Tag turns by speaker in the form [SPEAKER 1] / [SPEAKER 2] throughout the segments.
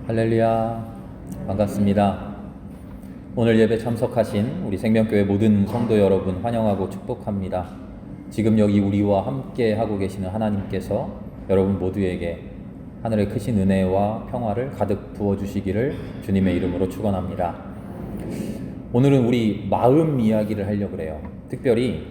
[SPEAKER 1] 할렐루야, 반갑습니다. 오늘 예배 참석하신 우리 생명교회 모든 성도 여러분 환영하고 축복합니다. 지금 여기 우리와 함께 하고 계시는 하나님께서 여러분 모두에게 하늘의 크신 은혜와 평화를 가득 부어주시기를 주님의 이름으로 축원합니다. 오늘은 우리 마음 이야기를 하려고 그래요. 특별히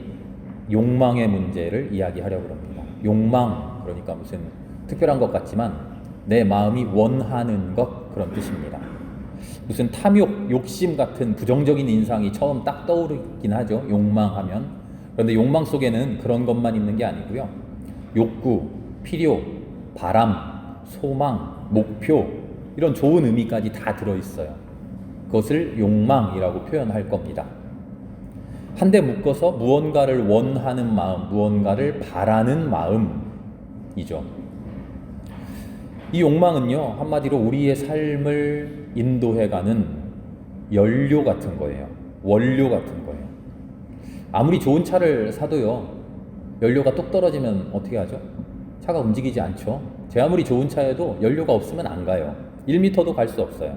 [SPEAKER 1] 욕망의 문제를 이야기하려고 합니다. 욕망, 그러니까 무슨 특별한 것 같지만 내 마음이 원하는 것, 그런 뜻입니다. 무슨 탐욕, 욕심 같은 부정적인 인상이 처음 딱 떠오르긴 하죠. 욕망하면. 그런데 욕망 속에는 그런 것만 있는 게 아니고요. 욕구, 필요, 바람, 소망, 목표, 이런 좋은 의미까지 다 들어있어요. 그것을 욕망이라고 표현할 겁니다. 한데 묶어서 무언가를 원하는 마음, 무언가를 바라는 마음이죠. 이 욕망은요, 한마디로 우리의 삶을 인도해가는 연료 같은 거예요. 원료 같은 거예요. 아무리 좋은 차를 사도요, 연료가 뚝 떨어지면 어떻게 하죠? 차가 움직이지 않죠. 제 아무리 좋은 차에도 연료가 없으면 안 가요. 1m도 갈 수 없어요.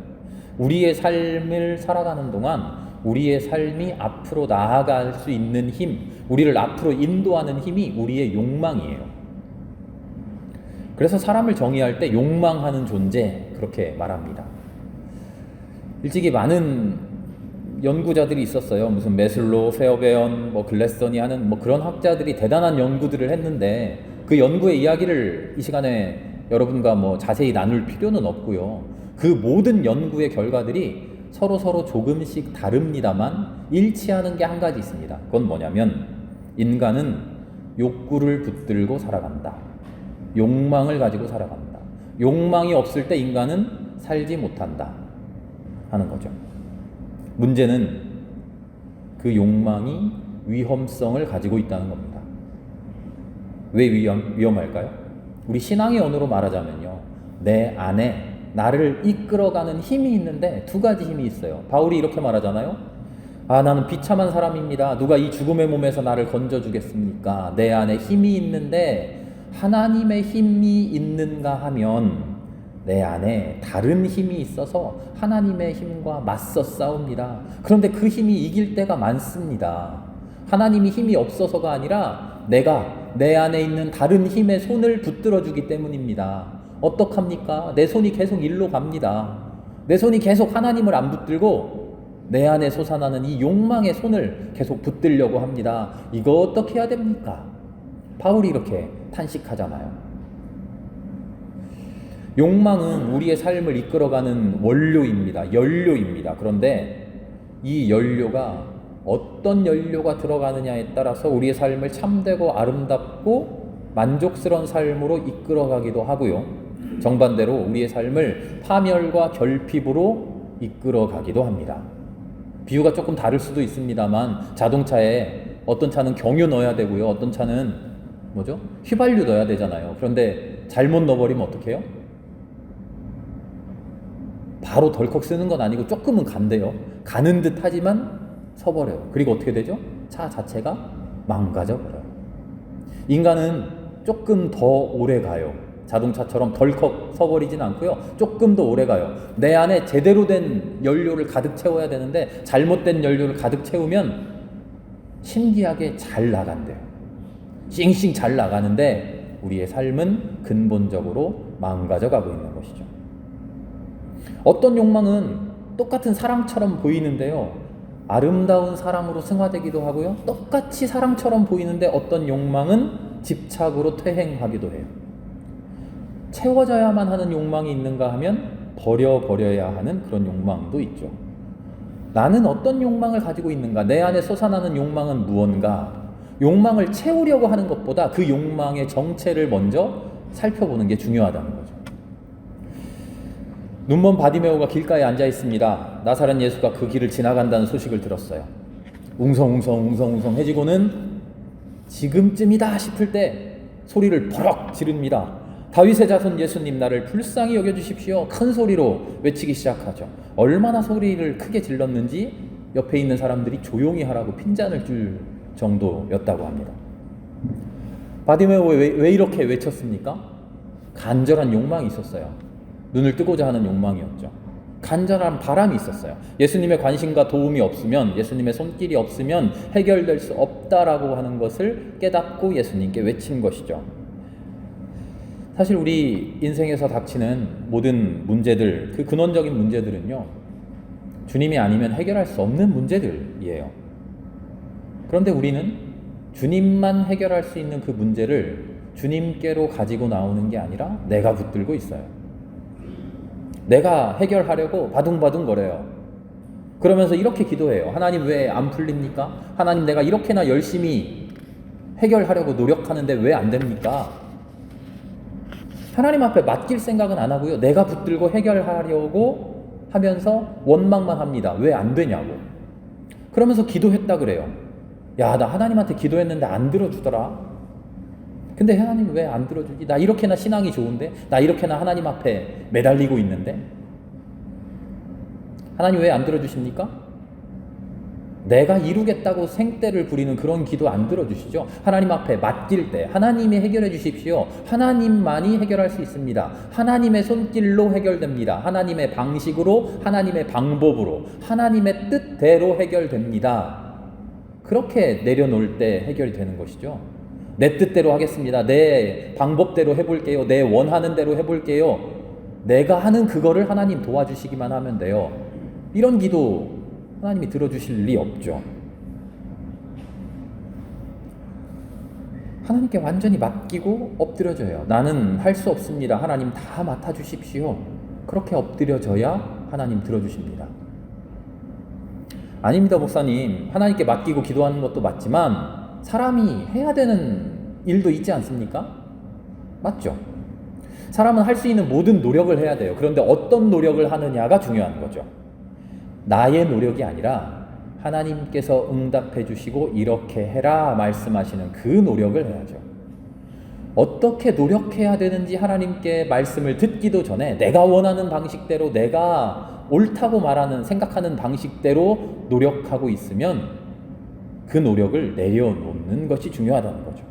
[SPEAKER 1] 우리의 삶을 살아가는 동안 우리의 삶이 앞으로 나아갈 수 있는 힘, 우리를 앞으로 인도하는 힘이 우리의 욕망이에요. 그래서 사람을 정의할 때 욕망하는 존재, 그렇게 말합니다. 일찍이 많은 연구자들이 있었어요. 무슨 메슬로, 페어베언, 글래스턴이 하는 그런 학자들이 대단한 연구들을 했는데 그 연구의 이야기를 이 시간에 여러분과 자세히 나눌 필요는 없고요. 그 모든 연구의 결과들이 서로 조금씩 다릅니다만 일치하는 게 한 가지 있습니다. 그건 뭐냐면 인간은 욕구를 붙들고 살아간다. 욕망을 가지고 살아간다. 욕망이 없을 때 인간은 살지 못한다 하는 거죠. 문제는 그 욕망이 위험성을 가지고 있다는 겁니다. 왜 위험할까요? 우리 신앙의 언어로 말하자면요, 내 안에 나를 이끌어가는 힘이 있는데 두 가지 힘이 있어요. 바울이 이렇게 말하잖아요. 나는 비참한 사람입니다. 누가 이 죽음의 몸에서 나를 건져주겠습니까? 내 안에 힘이 있는데 하나님의 힘이 있는가 하면 내 안에 다른 힘이 있어서 하나님의 힘과 맞서 싸웁니다. 그런데 그 힘이 이길 때가 많습니다. 하나님이 힘이 없어서가 아니라 내가 내 안에 있는 다른 힘의 손을 붙들어 주기 때문입니다. 어떡합니까? 내 손이 계속 일로 갑니다. 내 손이 계속 하나님을 안 붙들고 내 안에 솟아나는 이 욕망의 손을 계속 붙들려고 합니다. 이거 어떻게 해야 됩니까? 바울이 이렇게 탄식하잖아요. 욕망은 우리의 삶을 이끌어가는 원료입니다. 연료입니다. 그런데 이 연료가 어떤 연료가 들어가느냐에 따라서 우리의 삶을 참되고 아름답고 만족스러운 삶으로 이끌어가기도 하고요. 정반대로 우리의 삶을 파멸과 결핍으로 이끌어가기도 합니다. 비유가 조금 다를 수도 있습니다만 자동차에 어떤 차는 경유 넣어야 되고요. 어떤 차는 휘발유 넣어야 되잖아요. 그런데 잘못 넣어버리면 어떻게 해요? 바로 덜컥 쓰는 건 아니고 조금은 간대요. 가는 듯 하지만 서버려요. 그리고 어떻게 되죠? 차 자체가 망가져버려요. 인간은 조금 더 오래 가요. 자동차처럼 덜컥 서버리진 않고요. 조금 더 오래 가요. 내 안에 제대로 된 연료를 가득 채워야 되는데 잘못된 연료를 가득 채우면 신기하게 잘 나간대요. 싱싱 잘 나가는데 우리의 삶은 근본적으로 망가져가고 있는 것이죠. 어떤 욕망은 똑같은 사랑처럼 보이는데요, 아름다운 사랑으로 승화되기도 하고요, 똑같이 사랑처럼 보이는데 어떤 욕망은 집착으로 퇴행하기도 해요. 채워져야만 하는 욕망이 있는가 하면 버려야 하는 그런 욕망도 있죠. 나는 어떤 욕망을 가지고 있는가? 내 안에 솟아나는 욕망은 무언가? 욕망을 채우려고 하는 것보다 그 욕망의 정체를 먼저 살펴보는 게 중요하다는 거죠. 눈먼 바디메오가 길가에 앉아 있습니다. 나사렛 예수가 그 길을 지나간다는 소식을 들었어요. 웅성웅성 해지고는 지금쯤이다 싶을 때 소리를 버럭 지릅니다. 다윗의 자손 예수님, 나를 불쌍히 여겨주십시오. 큰 소리로 외치기 시작하죠. 얼마나 소리를 크게 질렀는지 옆에 있는 사람들이 조용히 하라고 핀잔을 줄 정도였다고 합니다. 바디메오 왜 이렇게 외쳤습니까? 간절한 욕망이 있었어요. 눈을 뜨고자 하는 욕망이었죠. 간절한 바람이 있었어요. 예수님의 관심과 도움이 없으면, 예수님의 손길이 없으면 해결될 수 없다라고 하는 것을 깨닫고 예수님께 외친 것이죠. 사실 우리 인생에서 닥치는 모든 문제들, 그 근원적인 문제들은요, 주님이 아니면 해결할 수 없는 문제들이에요. 그런데 우리는 주님만 해결할 수 있는 그 문제를 주님께로 가지고 나오는 게 아니라 내가 붙들고 있어요. 내가 해결하려고 바둥바둥 거려요. 그러면서 이렇게 기도해요. 하나님 왜 안 풀립니까? 하나님 내가 이렇게나 열심히 해결하려고 노력하는데 왜 안 됩니까? 하나님 앞에 맡길 생각은 안 하고요. 내가 붙들고 해결하려고 하면서 원망만 합니다. 왜 안 되냐고. 그러면서 기도했다 그래요. 야, 나 하나님한테 기도했는데 안 들어주더라. 근데 하나님 왜 안 들어주지? 나 이렇게나 신앙이 좋은데? 나 이렇게나 하나님 앞에 매달리고 있는데? 하나님 왜 안 들어주십니까? 내가 이루겠다고 생떼를 부리는 그런 기도 안 들어주시죠? 하나님 앞에 맡길 때 하나님이 해결해 주십시오. 하나님만이 해결할 수 있습니다. 하나님의 손길로 해결됩니다. 하나님의 방식으로, 하나님의 방법으로, 하나님의 뜻대로 해결됩니다. 그렇게 내려놓을 때 해결이 되는 것이죠. 내 뜻대로 하겠습니다. 내 방법대로 해볼게요. 내 원하는 대로 해볼게요. 내가 하는 그거를 하나님 도와주시기만 하면 돼요. 이런 기도 하나님이 들어주실 리 없죠. 하나님께 완전히 맡기고 엎드려져요. 나는 할 수 없습니다. 하나님 다 맡아주십시오. 그렇게 엎드려져야 하나님 들어주십니다. 아닙니다, 목사님. 하나님께 맡기고 기도하는 것도 맞지만 사람이 해야 되는 일도 있지 않습니까? 맞죠? 사람은 할 수 있는 모든 노력을 해야 돼요. 그런데 어떤 노력을 하느냐가 중요한 거죠. 나의 노력이 아니라 하나님께서 응답해 주시고 이렇게 해라 말씀하시는 그 노력을 해야죠. 어떻게 노력해야 되는지 하나님께 말씀을 듣기도 전에 내가 원하는 방식대로, 내가 옳다고 말하는 생각하는 방식대로 노력하고 있으면 그 노력을 내려놓는 것이 중요하다는 거죠.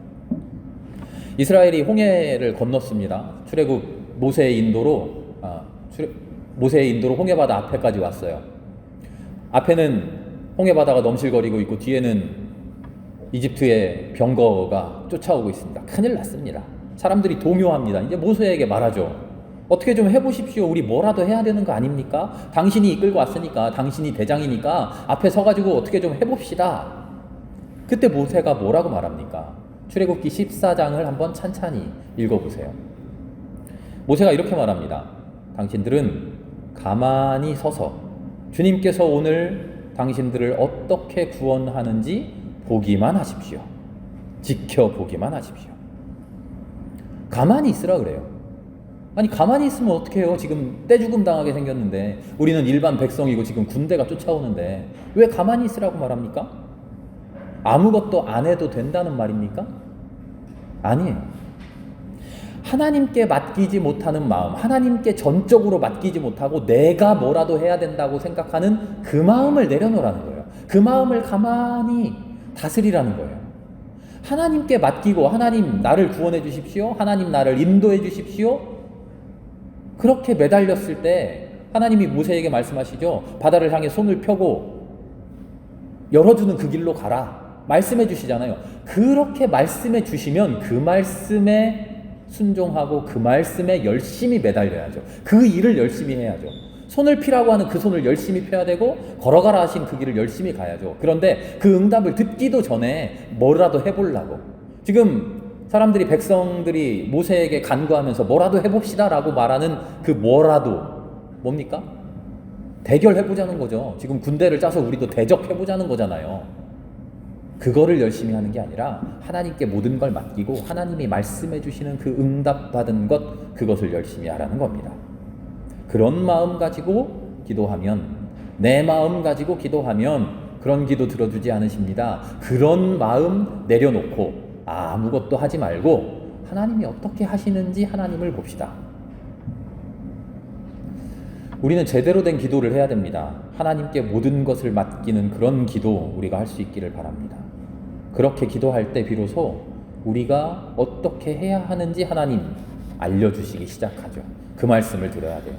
[SPEAKER 1] 이스라엘이 홍해를 건넜습니다. 출애굽 모세의 인도로 홍해바다 앞에까지 왔어요. 앞에는 홍해바다가 넘실거리고 있고 뒤에는 이집트의 병거가 쫓아오고 있습니다. 큰일 났습니다. 사람들이 동요합니다. 이제 모세에게 말하죠. 어떻게 좀 해보십시오. 우리 뭐라도 해야 되는 거 아닙니까? 당신이 이끌고 왔으니까, 당신이 대장이니까 앞에 서가지고 어떻게 좀 해봅시다. 그때 모세가 뭐라고 말합니까? 출애굽기 14장을 한번 찬찬히 읽어보세요. 모세가 이렇게 말합니다. 당신들은 가만히 서서 주님께서 오늘 당신들을 어떻게 구원하는지 보기만 하십시오. 지켜보기만 하십시오. 가만히 있으라 그래요. 아니 가만히 있으면 어떻게 해요? 지금 떼죽음 당하게 생겼는데, 우리는 일반 백성이고 지금 군대가 쫓아오는데 왜 가만히 있으라고 말합니까? 아무것도 안 해도 된다는 말입니까? 아니에요. 하나님께 맡기지 못하는 마음, 하나님께 전적으로 맡기지 못하고 내가 뭐라도 해야 된다고 생각하는 그 마음을 내려놓으라는 거예요. 그 마음을 가만히 다스리라는 거예요. 하나님께 맡기고 하나님 나를 구원해 주십시오. 하나님 나를 인도해 주십시오. 그렇게 매달렸을 때 하나님이 모세에게 말씀하시죠. 바다를 향해 손을 펴고 열어주는 그 길로 가라. 말씀해 주시잖아요. 그렇게 말씀해 주시면 그 말씀에 순종하고 그 말씀에 열심히 매달려야죠. 그 일을 열심히 해야죠. 손을 피라고 하는 그 손을 열심히 펴야 되고 걸어가라 하신 그 길을 열심히 가야죠. 그런데 그 응답을 듣기도 전에 뭐라도 해보려고, 지금 사람들이, 백성들이 모세에게 간구하면서 뭐라도 해봅시다 라고 말하는 그 뭐라도 뭡니까? 대결해보자는 거죠. 지금 군대를 짜서 우리도 대적해보자는 거잖아요. 그거를 열심히 하는 게 아니라 하나님께 모든 걸 맡기고 하나님이 말씀해 주시는 그 응답받은 것, 그것을 열심히 하라는 겁니다. 그런 마음 가지고 기도하면, 내 마음 가지고 기도하면 그런 기도 들어주지 않으십니다. 그런 마음 내려놓고 아무것도 하지 말고 하나님이 어떻게 하시는지 하나님을 봅시다. 우리는 제대로 된 기도를 해야 됩니다. 하나님께 모든 것을 맡기는 그런 기도 우리가 할 수 있기를 바랍니다. 그렇게 기도할 때 비로소 우리가 어떻게 해야 하는지 하나님 알려주시기 시작하죠. 그 말씀을 들어야 돼요.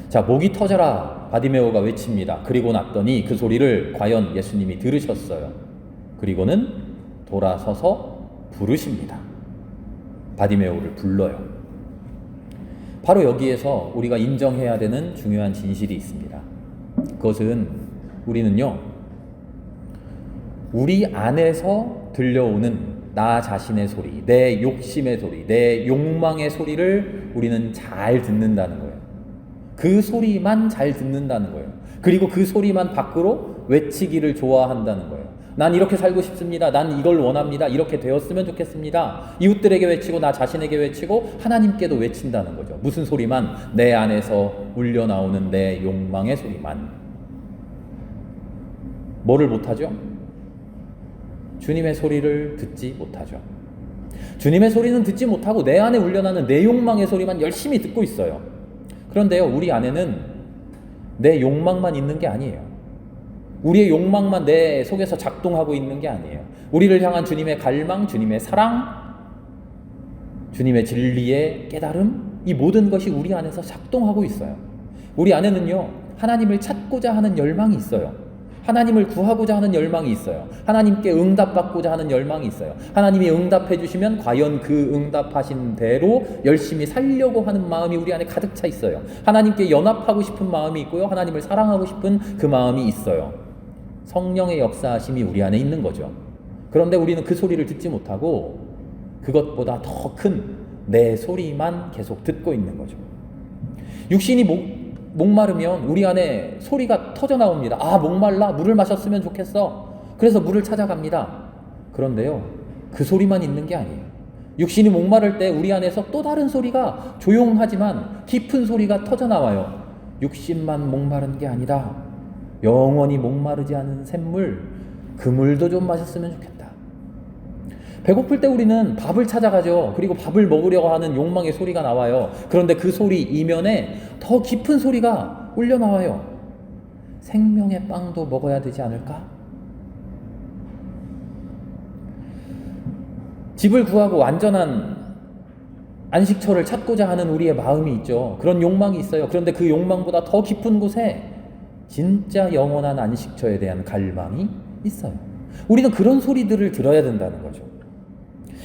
[SPEAKER 1] 자, 목이 터져라 바디메오가 외칩니다. 그리고 났더니 그 소리를 과연 예수님이 들으셨어요. 그리고는 돌아서서 부르십니다. 바디메오를 불러요. 바로 여기에서 우리가 인정해야 되는 중요한 진실이 있습니다. 그것은 우리는요, 우리 안에서 들려오는 나 자신의 소리, 내 욕심의 소리, 내 욕망의 소리를 우리는 잘 듣는다는 거예요. 그 소리만 잘 듣는다는 거예요. 그리고 그 소리만 밖으로 외치기를 좋아한다는 거예요. 난 이렇게 살고 싶습니다. 난 이걸 원합니다. 이렇게 되었으면 좋겠습니다. 이웃들에게 외치고 나 자신에게 외치고 하나님께도 외친다는 거죠. 무슨 소리만? 내 안에서 울려나오는 내 욕망의 소리만. 뭐를 못하죠? 주님의 소리를 듣지 못하죠. 주님의 소리는 듣지 못하고 내 안에 울려나는 내 욕망의 소리만 열심히 듣고 있어요. 그런데요, 우리 안에는 내 욕망만 있는 게 아니에요. 우리의 욕망만 내 속에서 작동하고 있는 게 아니에요. 우리를 향한 주님의 갈망, 주님의 사랑, 주님의 진리의 깨달음, 이 모든 것이 우리 안에서 작동하고 있어요. 우리 안에는요, 하나님을 찾고자 하는 열망이 있어요. 하나님을 구하고자 하는 열망이 있어요. 하나님께 응답받고자 하는 열망이 있어요. 하나님이 응답해 주시면 과연 그 응답하신 대로 열심히 살려고 하는 마음이 우리 안에 가득 차 있어요. 하나님께 연합하고 싶은 마음이 있고요. 하나님을 사랑하고 싶은 그 마음이 있어요. 성령의 역사하심이 우리 안에 있는 거죠. 그런데 우리는 그 소리를 듣지 못하고 그것보다 더 큰 내 소리만 계속 듣고 있는 거죠. 육신이 목마르면 우리 안에 소리가 터져 나옵니다. 아, 목말라, 물을 마셨으면 좋겠어. 그래서 물을 찾아갑니다. 그런데요, 그 소리만 있는 게 아니에요. 육신이 목마를 때 우리 안에서 또 다른 소리가 조용하지만 깊은 소리가 터져 나와요. 육신만 목마른 게 아니다. 영원히 목마르지 않은 샘물, 그 물도 좀 마셨으면 좋겠다. 배고플 때 우리는 밥을 찾아가죠. 그리고 밥을 먹으려고 하는 욕망의 소리가 나와요. 그런데 그 소리 이면에 더 깊은 소리가 울려 나와요. 생명의 빵도 먹어야 되지 않을까? 집을 구하고 완전한 안식처를 찾고자 하는 우리의 마음이 있죠. 그런 욕망이 있어요. 그런데 그 욕망보다 더 깊은 곳에 진짜 영원한 안식처에 대한 갈망이 있어요. 우리는 그런 소리들을 들어야 된다는 거죠.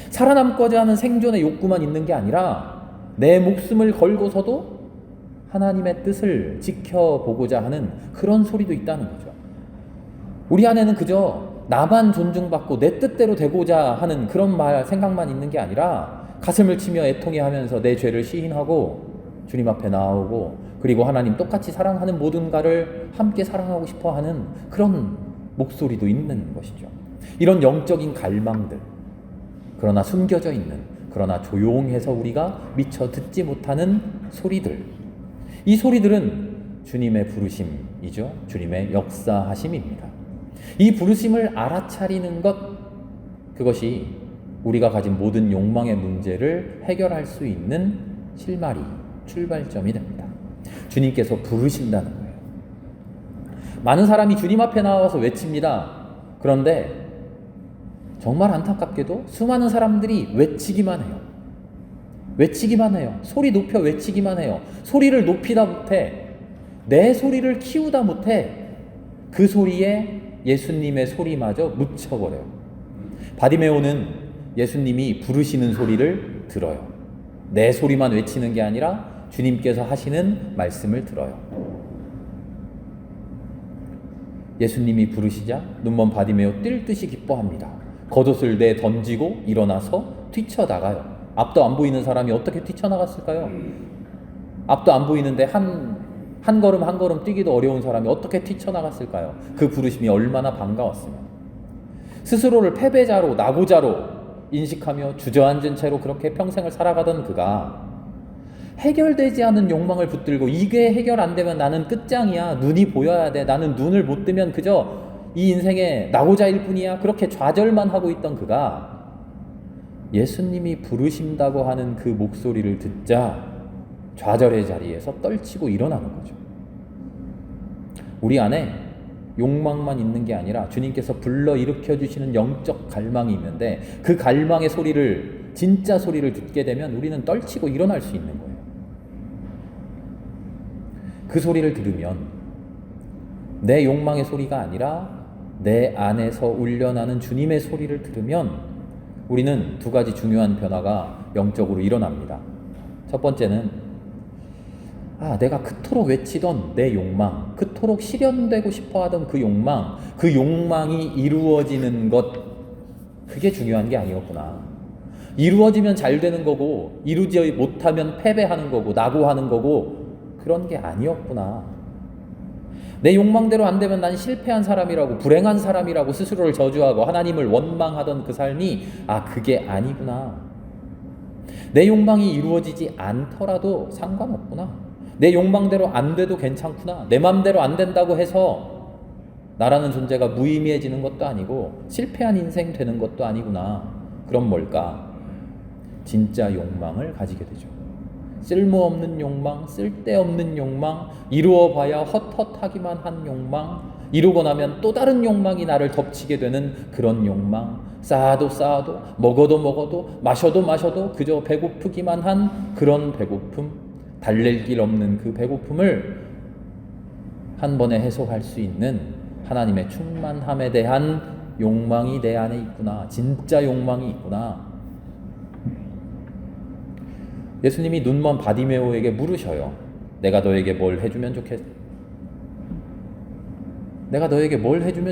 [SPEAKER 1] 살아남고자 하는 생존의 욕구만 있는 게 아니라 내 목숨을 걸고서도 하나님의 뜻을 지켜보고자 하는 그런 소리도 있다는 거죠. 우리 안에는 그저 나만 존중받고 내 뜻대로 되고자 하는 그런 생각만 있는 게 아니라 가슴을 치며 애통해하면서 내 죄를 시인하고 주님 앞에 나오고 그리고 하나님 똑같이 사랑하는 모든가를 함께 사랑하고 싶어하는 그런 목소리도 있는 것이죠. 이런 영적인 갈망들, 그러나 숨겨져 있는, 그러나 조용해서 우리가 미처 듣지 못하는 소리들, 이 소리들은 주님의 부르심이죠. 주님의 역사하심입니다. 이 부르심을 알아차리는 것, 그것이 우리가 가진 모든 욕망의 문제를 해결할 수 있는 실마리, 출발점이 됩니다. 주님께서 부르신다는 거예요. 많은 사람이 주님 앞에 나와서 외칩니다. 그런데 정말 안타깝게도 수많은 사람들이 외치기만 해요. 외치기만 해요. 소리 높여 외치기만 해요. 소리를 높이다 못해, 내 소리를 키우다 못해 그 소리에 예수님의 소리마저 묻혀버려요. 바디메오는 예수님이 부르시는 소리를 들어요. 내 소리만 외치는 게 아니라 주님께서 하시는 말씀을 들어요. 예수님이 부르시자 눈먼 바디메오 뛸 듯이 기뻐합니다. 겉옷을 던지고 일어나서 뛰쳐나가요. 앞도 안 보이는 사람이 어떻게 뛰쳐나갔을까요? 앞도 안 보이는데 한 걸음 한 걸음 뛰기도 어려운 사람이 어떻게 뛰쳐나갔을까요? 그 부르심이 얼마나 반가웠으면. 스스로를 패배자로, 낙오자로 인식하며 주저앉은 채로 그렇게 평생을 살아가던 그가 해결되지 않은 욕망을 붙들고 이게 해결 안 되면 나는 끝장이야. 눈이 보여야 돼. 나는 눈을 못 뜨면 그저 이 인생의 낙오자일 뿐이야. 그렇게 좌절만 하고 있던 그가 예수님이 부르신다고 하는 그 목소리를 듣자 좌절의 자리에서 떨치고 일어나는 거죠. 우리 안에 욕망만 있는 게 아니라 주님께서 불러일으켜 주시는 영적 갈망이 있는데 그 갈망의 소리를, 진짜 소리를 듣게 되면 우리는 떨치고 일어날 수 있는 거예요. 그 소리를 들으면 내 욕망의 소리가 아니라 내 안에서 울려나는 주님의 소리를 들으면 우리는 두 가지 중요한 변화가 영적으로 일어납니다. 첫 번째는 내가 그토록 외치던 내 욕망, 그토록 실현되고 싶어하던 그 욕망이 이루어지는 것, 그게 중요한 게 아니었구나. 이루어지면 잘 되는 거고 이루지 못하면 패배하는 거고 낙오하는 거고 그런 게 아니었구나. 내 욕망대로 안 되면 난 실패한 사람이라고, 불행한 사람이라고 스스로를 저주하고 하나님을 원망하던 그 삶이 그게 아니구나. 내 욕망이 이루어지지 않더라도 상관없구나. 내 욕망대로 안 돼도 괜찮구나. 내 맘대로 안 된다고 해서 나라는 존재가 무의미해지는 것도 아니고 실패한 인생 되는 것도 아니구나. 그럼 뭘까? 진짜 욕망을 가지게 되죠. 쓸모없는 욕망, 쓸데없는 욕망, 이루어봐야 헛헛하기만 한 욕망, 이루고 나면 또 다른 욕망이 나를 덮치게 되는 그런 욕망, 쌓아도 먹어도 마셔도 그저 배고프기만 한 그런 배고픔, 달랠 길 없는 그 배고픔을 한 번에 해소할 수 있는 하나님의 충만함에 대한 욕망이 내 안에 있구나. 진짜 욕망이 있구나. 예수님이 눈먼 바디메오에게 물으셔요. 내가 너에게 뭘 해주면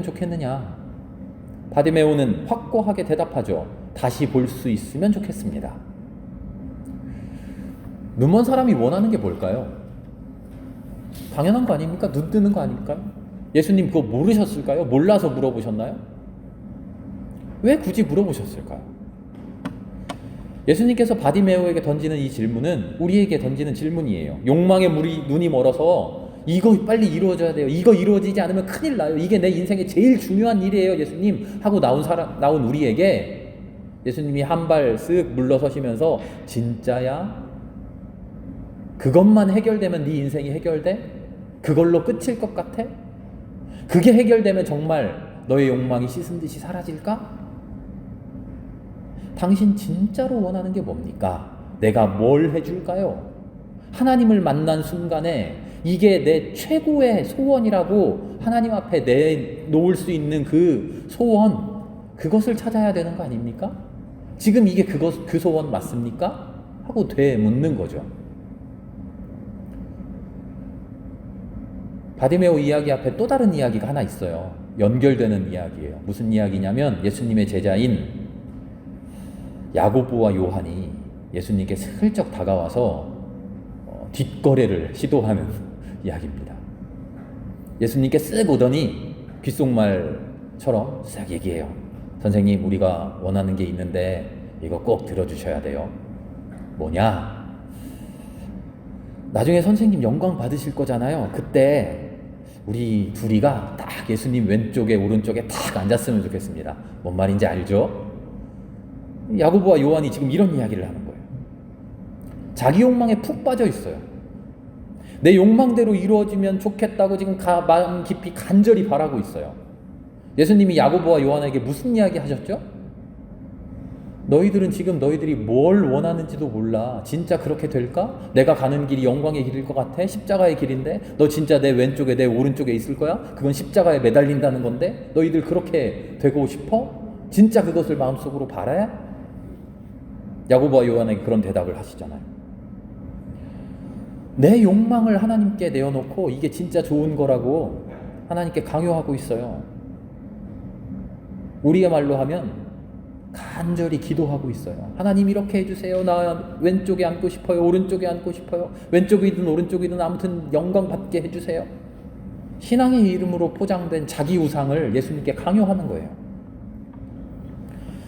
[SPEAKER 1] 좋겠느냐? 바디메오는 확고하게 대답하죠. 다시 볼 수 있으면 좋겠습니다. 눈먼 사람이 원하는 게 뭘까요? 당연한 거 아닙니까? 눈 뜨는 거 아닙니까? 예수님 그거 모르셨을까요? 몰라서 물어보셨나요? 왜 굳이 물어보셨을까요? 예수님께서 바디메오에게 던지는 이 질문은 우리에게 던지는 질문이에요. 욕망에 눈이 멀어서 이거 빨리 이루어져야 돼요. 이거 이루어지지 않으면 큰일 나요. 이게 내 인생의 제일 중요한 일이에요. 예수님 하고 나온 우리에게 예수님이 한 발 쓱 물러서시면서 진짜야? 그것만 해결되면 네 인생이 해결돼? 그걸로 끝일 것 같아? 그게 해결되면 정말 너의 욕망이 씻은 듯이 사라질까? 당신 진짜로 원하는 게 뭡니까? 내가 뭘 해줄까요? 하나님을 만난 순간에 이게 내 최고의 소원이라고 하나님 앞에 내놓을 수 있는 그 소원, 그것을 찾아야 되는 거 아닙니까? 지금 이게 그 소원 맞습니까? 하고 되묻는 거죠. 바디메오 이야기 앞에 또 다른 이야기가 하나 있어요. 연결되는 이야기예요. 무슨 이야기냐면 예수님의 제자인 야고보와 요한이 예수님께 슬쩍 다가와서 뒷거래를 시도하는 이야기입니다. 예수님께 쓱 오더니 귓속말처럼 쓱 얘기해요. 선생님, 우리가 원하는 게 있는데 이거 꼭 들어주셔야 돼요. 뭐냐? 나중에 선생님 영광 받으실 거잖아요. 그때 우리 둘이가 딱 예수님 왼쪽에 오른쪽에 딱 앉았으면 좋겠습니다. 뭔 말인지 알죠? 야고보와 요한이 지금 이런 이야기를 하는 거예요. 자기 욕망에 푹 빠져 있어요. 내 욕망대로 이루어지면 좋겠다고 지금 마음 깊이 간절히 바라고 있어요. 예수님이 야고보와 요한에게 무슨 이야기 하셨죠? 너희들은 지금 너희들이 뭘 원하는지도 몰라. 진짜 그렇게 될까? 내가 가는 길이 영광의 길일 것 같아? 십자가의 길인데? 너 진짜 내 왼쪽에 내 오른쪽에 있을 거야? 그건 십자가에 매달린다는 건데? 너희들 그렇게 되고 싶어? 진짜 그것을 마음속으로 바라야? 야고보와 요한에게 그런 대답을 하시잖아요. 내 욕망을 하나님께 내어놓고 이게 진짜 좋은 거라고 하나님께 강요하고 있어요. 우리의 말로 하면 간절히 기도하고 있어요. 하나님 이렇게 해주세요. 나 왼쪽에 앉고 싶어요. 오른쪽에 앉고 싶어요. 왼쪽이든 오른쪽이든 아무튼 영광 받게 해주세요. 신앙의 이름으로 포장된 자기 우상을 예수님께 강요하는 거예요.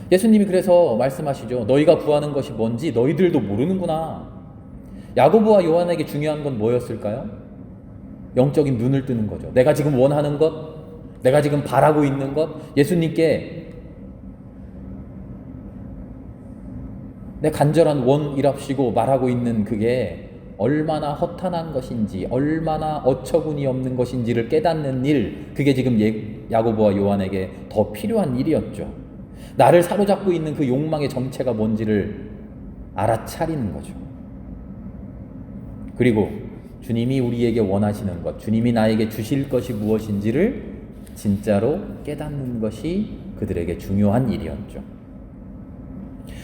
[SPEAKER 1] 예수님이 그래서 말씀하시죠. 너희가 구하는 것이 뭔지 너희들도 모르는구나. 야고보와 요한에게 중요한 건 뭐였을까요? 영적인 눈을 뜨는 거죠. 내가 지금 원하는 것, 내가 지금 바라고 있는 것, 예수님께 내 간절한 원이랍시고 말하고 있는 그게 얼마나 허탄한 것인지, 얼마나 어처구니 없는 것인지를 깨닫는 일, 그게 지금 야고보와 요한에게 더 필요한 일이었죠. 나를 사로잡고 있는 그 욕망의 정체가 뭔지를 알아차리는 거죠. 그리고 주님이 우리에게 원하시는 것, 주님이 나에게 주실 것이 무엇인지를 진짜로 깨닫는 것이 그들에게 중요한 일이었죠.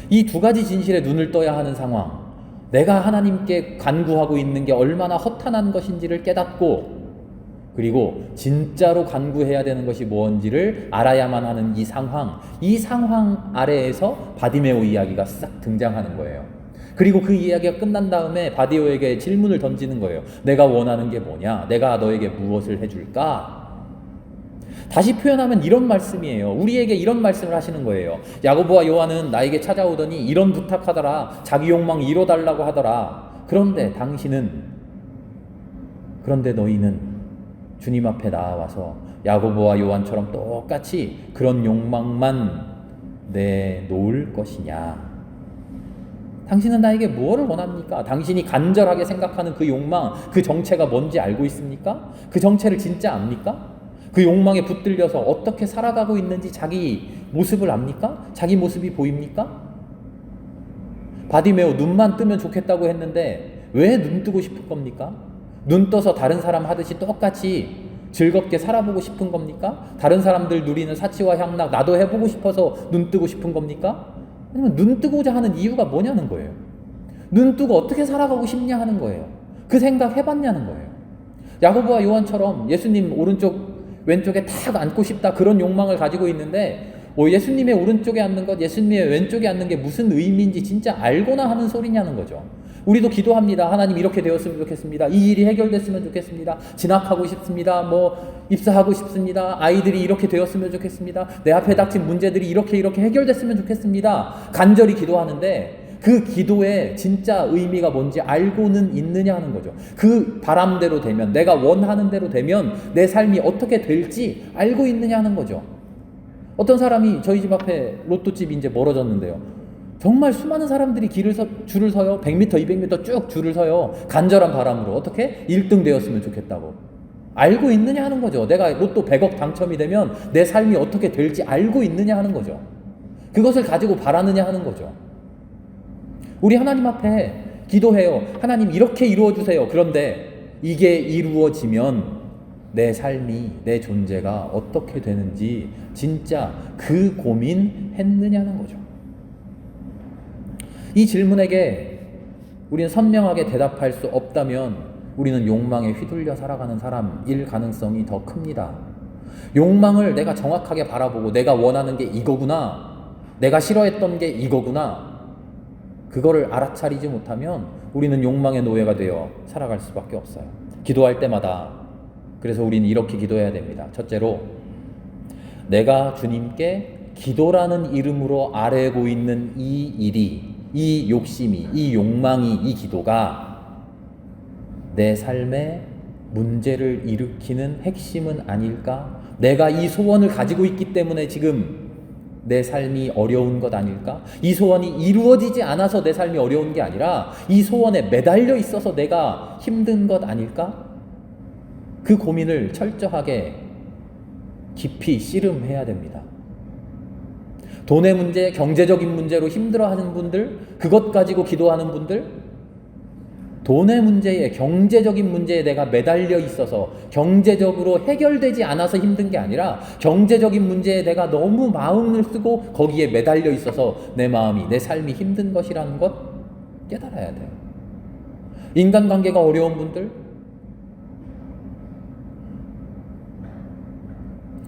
[SPEAKER 1] 이 두 가지 진실에 눈을 떠야 하는 상황, 내가 하나님께 간구하고 있는 게 얼마나 허탄한 것인지를 깨닫고, 그리고 진짜로 간구해야 되는 것이 무엇인지를 알아야만 하는 이 상황 아래에서 바디메오 이야기가 싹 등장하는 거예요. 그리고 그 이야기가 끝난 다음에 바디메오에게 질문을 던지는 거예요. 내가 원하는 게 뭐냐? 내가 너에게 무엇을 해줄까? 다시 표현하면 이런 말씀이에요. 우리에게 이런 말씀을 하시는 거예요. 야고보와 요한은 나에게 찾아오더니 이런 부탁하더라. 자기 욕망 이뤄달라고 하더라. 그런데 너희는 주님 앞에 나와서 야고보와 요한처럼 똑같이 그런 욕망만 내놓을 것이냐? 당신은 나에게 무엇을 원합니까? 당신이 간절하게 생각하는 그 욕망, 그 정체가 뭔지 알고 있습니까? 그 정체를 진짜 압니까? 그 욕망에 붙들려서 어떻게 살아가고 있는지 자기 모습을 압니까? 자기 모습이 보입니까? 바디메오 눈만 뜨면 좋겠다고 했는데 왜 눈 뜨고 싶을 겁니까? 눈 떠서 다른 사람 하듯이 똑같이 즐겁게 살아보고 싶은 겁니까? 다른 사람들 누리는 사치와 향락 나도 해보고 싶어서 눈 뜨고 싶은 겁니까? 아니면 눈 뜨고자 하는 이유가 뭐냐는 거예요. 눈 뜨고 어떻게 살아가고 싶냐 하는 거예요. 그 생각 해봤냐는 거예요. 야고보와 요한처럼 예수님 오른쪽 왼쪽에 탁 앉고 싶다 그런 욕망을 가지고 있는데 예수님의 오른쪽에 앉는 것, 예수님의 왼쪽에 앉는 게 무슨 의미인지 진짜 알고나 하는 소리냐는 거죠. 우리도 기도합니다. 하나님 이렇게 되었으면 좋겠습니다. 이 일이 해결됐으면 좋겠습니다. 진학하고 싶습니다. 입사하고 싶습니다. 아이들이 이렇게 되었으면 좋겠습니다. 내 앞에 닥친 문제들이 이렇게 해결됐으면 좋겠습니다. 간절히 기도하는데 그 기도의 진짜 의미가 뭔지 알고는 있느냐 하는 거죠. 그 바람대로 되면, 내가 원하는 대로 되면 내 삶이 어떻게 될지 알고 있느냐 하는 거죠. 어떤 사람이 저희 집 앞에 로또집이 이제 멀어졌는데요. 정말 수많은 사람들이 줄을 서요. 100m, 200m 쭉 줄을 서요. 간절한 바람으로 어떻게 1등 되었으면 좋겠다고. 알고 있느냐 하는 거죠. 내가 로또 100억 당첨이 되면 내 삶이 어떻게 될지 알고 있느냐 하는 거죠. 그것을 가지고 바라느냐 하는 거죠. 우리 하나님 앞에 기도해요. 하나님 이렇게 이루어주세요. 그런데 이게 이루어지면 내 삶이, 내 존재가 어떻게 되는지 진짜 그 고민했느냐는 거죠. 이 질문에게 우리는 선명하게 대답할 수 없다면 우리는 욕망에 휘둘려 살아가는 사람일 가능성이 더 큽니다. 욕망을 내가 정확하게 바라보고 내가 원하는 게 이거구나, 내가 싫어했던 게 이거구나, 그거를 알아차리지 못하면 우리는 욕망의 노예가 되어 살아갈 수밖에 없어요. 기도할 때마다 그래서 우리는 이렇게 기도해야 됩니다. 첫째로, 내가 주님께 기도라는 이름으로 아뢰고 있는 이 일이, 이 욕심이, 이 욕망이, 이 기도가 내 삶에 문제를 일으키는 핵심은 아닐까? 내가 이 소원을 가지고 있기 때문에 지금 내 삶이 어려운 것 아닐까? 이 소원이 이루어지지 않아서 내 삶이 어려운 게 아니라 이 소원에 매달려 있어서 내가 힘든 것 아닐까? 그 고민을 철저하게 깊이 씨름해야 됩니다. 돈의 문제, 경제적인 문제로 힘들어하는 분들, 그것 가지고 기도하는 분들, 돈의 문제에, 경제적인 문제에 내가 매달려 있어서 경제적으로 해결되지 않아서 힘든 게 아니라 경제적인 문제에 내가 너무 마음을 쓰고 거기에 매달려 있어서 내 마음이, 내 삶이 힘든 것이라는 것 깨달아야 돼요. 인간관계가 어려운 분들,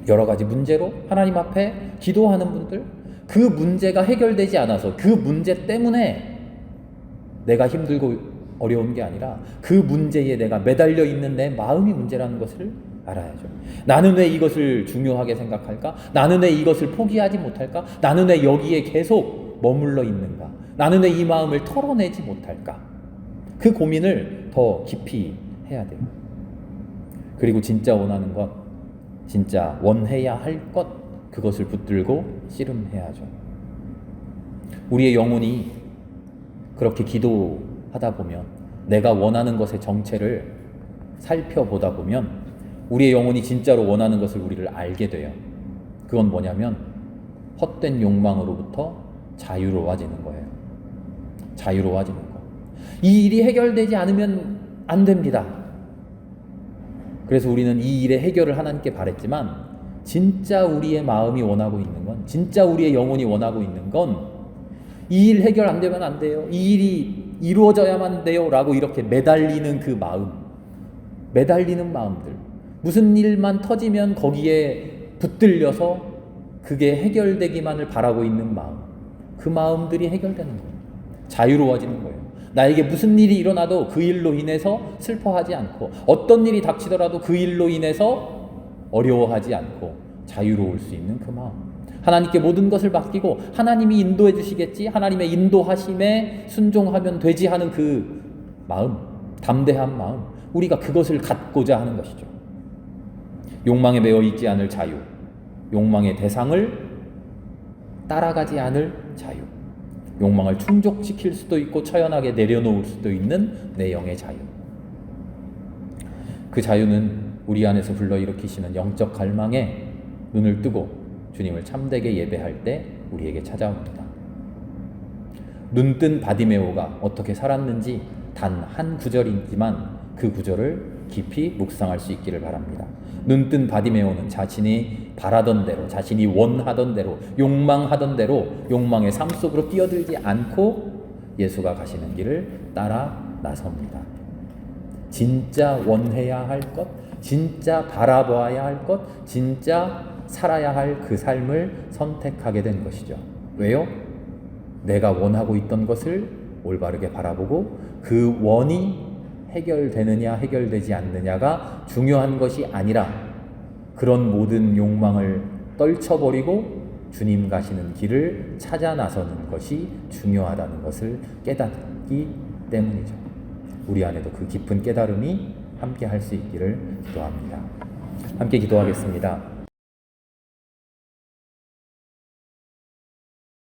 [SPEAKER 1] 여러 가지 문제로 하나님 앞에 기도하는 분들, 그 문제가 해결되지 않아서 그 문제 때문에 내가 힘들고 어려운 게 아니라 그 문제에 내가 매달려 있는 내 마음이 문제라는 것을 알아야죠. 나는 왜 이것을 중요하게 생각할까? 나는 왜 이것을 포기하지 못할까? 나는 왜 여기에 계속 머물러 있는가? 나는 왜 이 마음을 털어내지 못할까? 그 고민을 더 깊이 해야 돼요. 그리고 진짜 원하는 것, 진짜 원해야 할 것, 그것을 붙들고 씨름해야죠. 우리의 영혼이 그렇게 기도하다 보면, 내가 원하는 것의 정체를 살펴보다 보면 우리의 영혼이 진짜로 원하는 것을 우리를 알게 돼요. 그건 뭐냐면 헛된 욕망으로부터 자유로워지는 거예요. 자유로워지는 거. 이 일이 해결되지 않으면 안 됩니다. 그래서 우리는 이 일의 해결을 하나님께 바랬지만 진짜 우리의 마음이 원하고 있는 건, 진짜 우리의 영혼이 원하고 있는 건 이 일 해결 안 되면 안 돼요, 이 일이 이루어져야만 돼요 라고 이렇게 매달리는 그 마음, 매달리는 마음들, 무슨 일만 터지면 거기에 붙들려서 그게 해결되기만을 바라고 있는 마음, 그 마음들이 해결되는 거예요. 자유로워지는 거예요. 나에게 무슨 일이 일어나도 그 일로 인해서 슬퍼하지 않고, 어떤 일이 닥치더라도 그 일로 인해서 어려워하지 않고 자유로울 수 있는 그 마음, 하나님께 모든 것을 맡기고 하나님이 인도해 주시겠지, 하나님의 인도하심에 순종하면 되지 하는 그 마음, 담대한 마음, 우리가 그것을 갖고자 하는 것이죠. 욕망에 매여 있지 않을 자유, 욕망의 대상을 따라가지 않을 자유, 욕망을 충족시킬 수도 있고 처연하게 내려놓을 수도 있는 내 영의 자유. 그 자유는 우리 안에서 불러일으키시는 영적 갈망에 눈을 뜨고 주님을 참되게 예배할 때 우리에게 찾아옵니다. 눈뜬 바디메오가 어떻게 살았는지 단 한 구절이지만 그 구절을 깊이 묵상할 수 있기를 바랍니다. 눈뜬 바디메오는 자신이 바라던 대로, 자신이 원하던 대로, 욕망하던 대로 욕망의 삶 속으로 뛰어들지 않고 예수가 가시는 길을 따라 나섭니다. 진짜 원해야 할 것, 진짜 바라봐야 할 것, 진짜 살아야 할 그 삶을 선택하게 된 것이죠. 왜요? 내가 원하고 있던 것을 올바르게 바라보고 그 원이 해결되느냐 해결되지 않느냐가 중요한 것이 아니라 그런 모든 욕망을 떨쳐버리고 주님 가시는 길을 찾아 나서는 것이 중요하다는 것을 깨닫기 때문이죠. 우리 안에도 그 깊은 깨달음이 함께 할 수 있기를 기도합니다. 함께 기도하겠습니다.